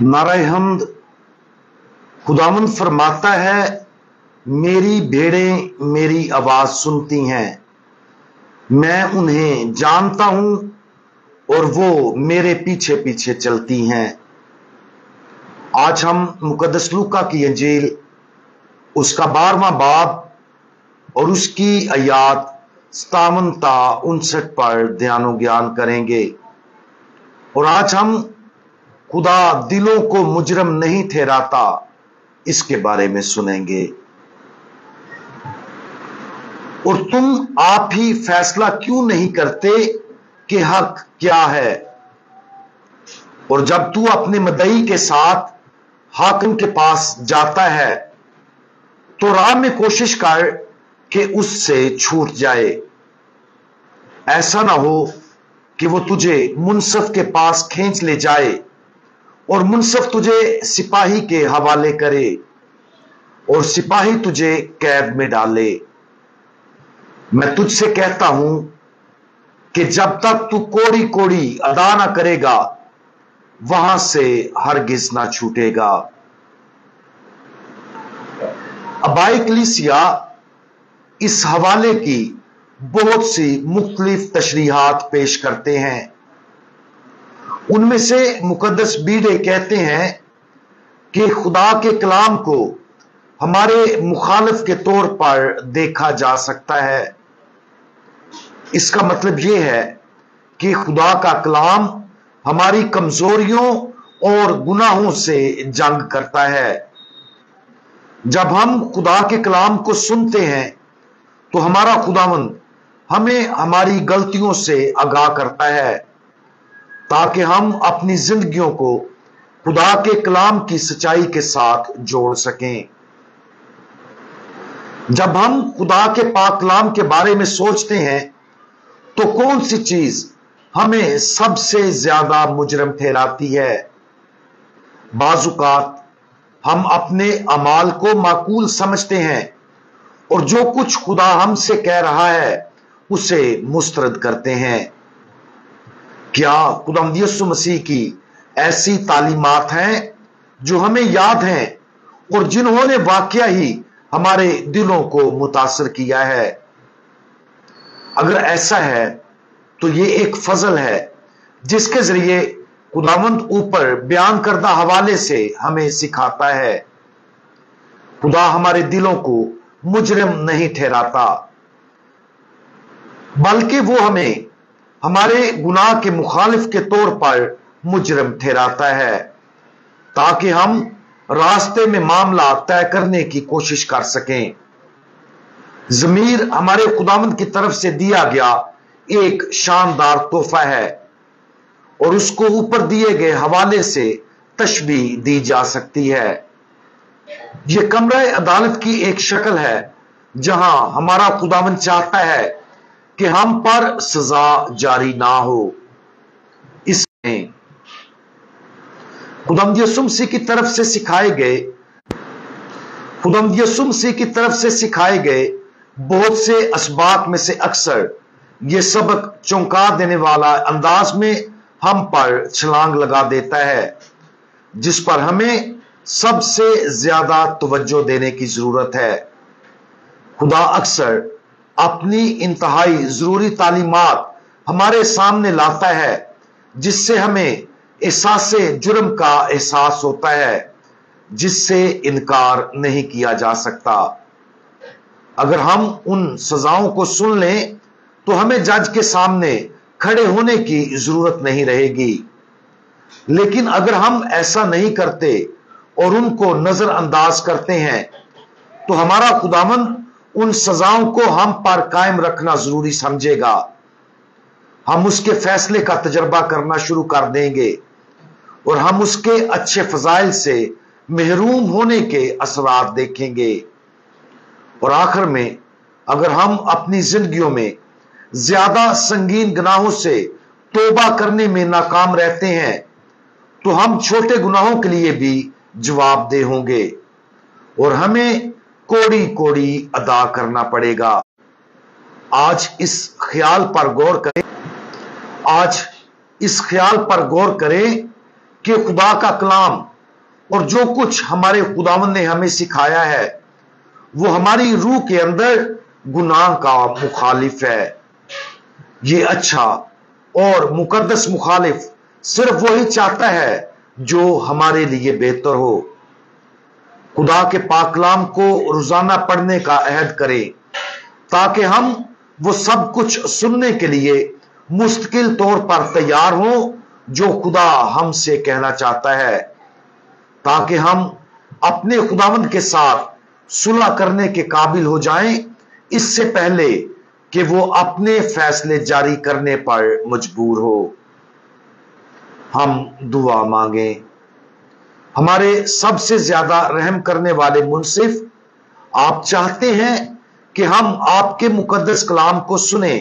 नाराए हम्द। खुदावंद फरमाता है, मेरी भेड़ें मेरी आवाज सुनती हैं, मैं उन्हें जानता हूं और वो मेरे पीछे पीछे चलती हैं। आज हम मुकद्दस लूका की इंजील उसका 12वां बाब और उसकी आयात 57 ता 59 पर ध्यानो ज्ञान करेंगे। और आज हम खुदा दिलों को मुजरम नहीं ठहराता इसके बारे में सुनेंगे। और तुम आप ही फैसला क्यों नहीं करते कि हक क्या है? और जब तू अपने मदई के साथ हाकिम के पास जाता है तो राह में कोशिश कर कि उससे छूट जाए। ऐसा ना हो कि वो तुझे मुंसफ के पास खींच ले जाए और मुंसफ तुझे सिपाही के हवाले करे और सिपाही तुझे कैद में डाले। मैं तुझसे कहता हूं कि जब तक तू कोड़ी कोड़ी अदा ना करेगा वहां से हरगिज ना छूटेगा। अबाई कलीसिया इस हवाले की बहुत सी मुख्तलिफ तशरीहात पेश करते हैं। उनमें से मुकद्दस बीडे कहते हैं कि खुदा के कलाम को हमारे मुखालिफ के तौर पर देखा जा सकता है। इसका मतलब यह है कि खुदा का कलाम हमारी कमजोरियों और गुनाहों से जंग करता है। जब हम खुदा के कलाम को सुनते हैं तो हमारा खुदावंद हमें हमारी गलतियों से आगाह करता है ताकि हम अपनी जिंदगियों को खुदा के कलाम की सच्चाई के साथ जोड़ सकें। जब हम खुदा के पाक कलाम के बारे में सोचते हैं तो कौन सी चीज हमें सबसे ज्यादा मुजरम ठहराती है? बाजुकात हम अपने अमाल को माकूल समझते हैं और जो कुछ खुदा हमसे कह रहा है उसे मुस्तरद करते हैं। क्या खुदावंद यीशु मसीह की ऐसी तालीमात हैं जो हमें याद हैं और जिन्होंने वाकया ही हमारे दिलों को मुतासर किया है? अगर ऐसा है तो ये एक फजल है जिसके जरिए खुदावंद ऊपर बयान करदा हवाले से हमें सिखाता है। खुदा हमारे दिलों को मुजरिम नहीं ठहराता बल्कि वो हमें हमारे गुनाह के मुखालिफ के तौर पर मुजरिम ठहराता है ताकि हम रास्ते में मामला तय करने की कोशिश कर सकें। ज़मीर हमारे खुदावंद की तरफ से दिया गया एक शानदार तोहफा है और उसको ऊपर दिए गए हवाले से तशबीह दी जा सकती है। यह कमरा अदालत की एक शक्ल है जहां हमारा खुदावंद चाहता है कि हम पर सजा जारी ना हो। इसमें खुदावंद यीशु मसीह की तरफ से सिखाए गए बहुत से असबाक में से अक्सर यह सबक चौंका देने वाला अंदाज में हम पर छलांग लगा देता है, जिस पर हमें सबसे ज्यादा तवज्जो देने की जरूरत है। खुदा अक्सर अपनी इंतहाई जरूरी तालीमात हमारे सामने लाता है जिससे हमें एहसासे जुर्म का एहसास होता है जिससे इनकार नहीं किया जा सकता। अगर हम उन सजाओं को सुन लें तो हमें जज के सामने खड़े होने की जरूरत नहीं रहेगी। लेकिन अगर हम ऐसा नहीं करते और उनको नजरअंदाज करते हैं तो हमारा खुदावंद उन सजाओं को हम पर कायम रखना जरूरी समझेगा। हम उसके फैसले का तजर्बा करना शुरू कर देंगे और हम उसके अच्छे फजाइल से महरूम होने के असरात देखेंगे। और आखिर में अगर हम अपनी जिंदगियों में ज्यादा संगीन गुनाहों से तौबा करने में नाकाम रहते हैं तो हम छोटे गुनाहों के लिए भी जवाबदेह होंगे और हमें कोड़ी कोड़ी अदा करना पड़ेगा। आज इस ख्याल पर गौर करें कि खुदा का कलाम और जो कुछ हमारे खुदावंद ने हमें सिखाया है वो हमारी रूह के अंदर गुनाह का मुखालिफ है। ये अच्छा और मुकद्दस मुखालिफ सिर्फ वही चाहता है जो हमारे लिए बेहतर हो। खुदा के पाक कलाम को रोजाना पढ़ने का अहद करें ताकि हम वो सब कुछ सुनने के लिए मुस्तकिल तौर पर तैयार हों जो खुदा हमसे कहना चाहता है, ताकि हम अपने खुदावंद के साथ सुलह करने के काबिल हो जाएं इससे पहले कि वो अपने फैसले जारी करने पर मजबूर हो। हम दुआ मांगे। हमारे सबसे ज्यादा रहम करने वाले मुनसिफ, आप चाहते हैं कि हम आपके मुकद्दस कलाम को सुने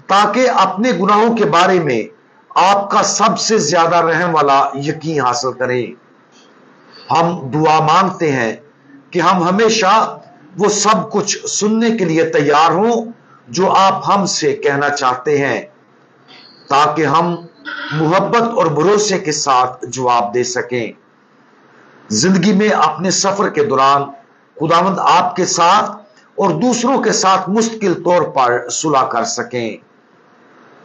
ताकि अपने गुनाहों के बारे में आपका सबसे ज्यादा रहम वाला यकीन हासिल करें। हम दुआ मांगते हैं कि हम हमेशा वो सब कुछ सुनने के लिए तैयार हों जो आप हमसे कहना चाहते हैं, ताकि हम मोहब्बत और भरोसे के साथ जवाब दे सकें। जिंदगी में अपने सफर के दौरान खुदावंद आपके साथ और दूसरों के साथ मुस्तकिल तौर पर सुलह कर सकें।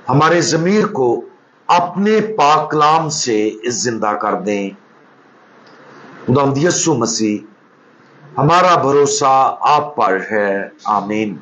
हमारे ज़मीर को अपने पाक कलाम से जिंदा कर दें। खुदावंद यीशु मसीह, हमारा भरोसा आप पर है। आमीन।